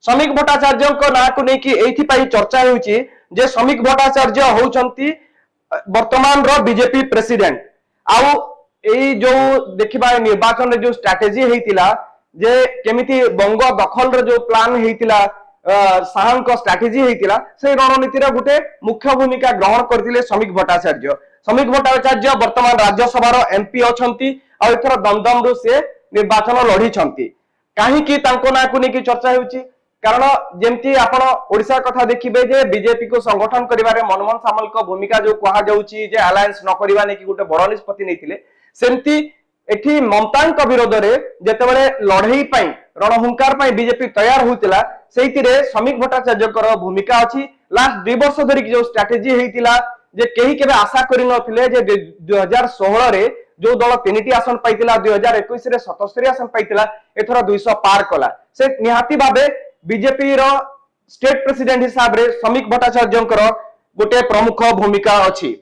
श्रमिक भट्टाचार्य ना को लेकिन चर्चा होउची जे श्रमिक भट्टाचार्य होउचंती वर्तमान रो बीजेपी प्रेसिडेंट आउ एई जो देखिबा निर्वाचन रे जो स्ट्रेटजी हेतिला जे केमिति बंग दखल रे जो प्लान हेतिला साहन को स्ट्रेटजी हेतिला से रणनीति रे गुटे मुख्य भूमिका ग्रहण करथिले श्रमिक भट्टाचार्य वर्तमान राज्यसभा रो एमपी अछंती आ एथर दमदम रु से निर्वाचन लढी छंती काहे कि तांको ना को नेकी चर्चा होउची कारण जेमती आपण ओडिसा कथा देखिबे जे बीजेपी को संगठन करिवारे मनमोहन सामल को भूमिका जो कहा जाउची जे अलायंस न करिवा नेकी गुटे बड़ निष्पत्ति नैथिले सेमती एठी ममतांक विरोध रे जेतेबेले लढई पई रणहुंकार पई बीजेपी तैयार होतिला सेहितिरे श्रमिक भट्टाचार्य कर भूमिका अछि लास्ट 2 वर्ष धरि जो स्ट्रेटजी हेतिला जे केही केबे आशा करि नथिले जे 2016 रे जो दल 3टी आसन पाइतिला 2021 रे 77 आसन पाइतिला एथरा 200 पार कला से निहाती भाबे बीजेपी रो स्टेट प्रेसिडेंट हिसाब रे श्रमिक भट्टाचार्य गोटे प्रमुख भूमिका अछि।